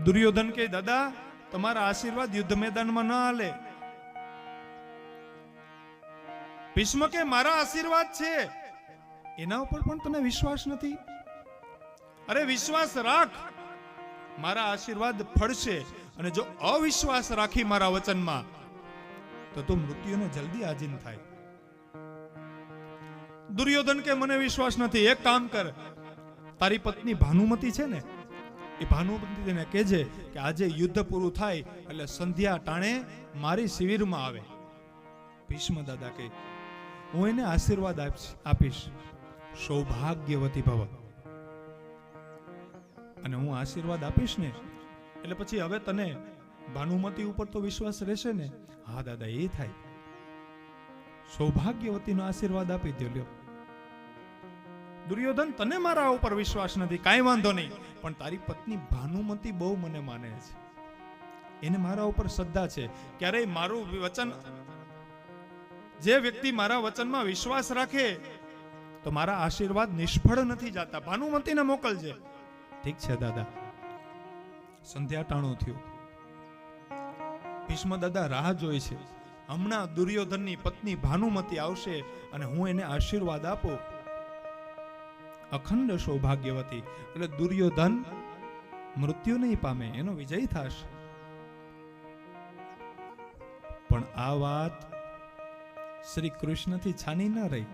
દુર્યોધન કે દાદા તમારા આશીર્વાદ યુદ્ધ મેદાનમાં ન હાલે. ભીષ્મ કે મારા આશીર્વાદ છે એના ઉપર પણ તને વિશ્વાસ નથી. અરે વિશ્વાસ રાખ, મારા આશીર્વાદ ફળશે. અને જો અવિશ્વાસ રાખી મારા વચનમાં તો તું મૃત્યુને જલ્દી આધીન થાય. દુર્યોધન કે મને વિશ્વાસ નથી. એક કામ કર, તારી પત્ની ભાનુમતી છે ને, એ ભાનુમતીને કહેજે કે આજે યુદ્ધ પૂરું થાય એટલે સંધ્યા ટાણે મારી શિબિરમાં આવે. ભીષ્મ દાદા કે હું એને આશીર્વાદ આપીશ, સૌભાગ્યવતી ભવ. અને હું આશીર્વાદ આપીશ ને એટલે પછી હવે તને ભાનુમતી ઉપર તો વિશ્વાસ રહેશે ને? હા દાદા, એ થાય. સૌભાગ્યવતીનો આશીર્વાદ આપી દો. લ્યો દુર્યોધન, તને મારા ઉપર વિશ્વાસ નથી, કાંઈ વાંધો નહીં, પણ તારી પત્ની ભાનુમતી બહુ મને માને છે, એને મારા ઉપર શ્રદ્ધા છે. ક્યારેય મારું વચન, જે વ્યક્તિ મારા વચનમાં વિશ્વાસ રાખે તો મારા આશીર્વાદ નિષ્ફળ નથી જતા. ભાનુમતીને મોકલજે. ઠીક છે દાદા. સંધ્યા ટાણું થયું. ભીષ્મ દાદા રાહ જોઈ છે, હમણાં દુર્યોધનની પત્ની ભાનુમતી આવશે અને હું એને આશીર્વાદ આપું, અખંડ સૌભાગ્યવતી. એટલે દુર્યોધન મૃત્યુ નહીં પામે, એનો વિજય થશે. પણ આ વાત શ્રી કૃષ્ણથી છાની ન રહી.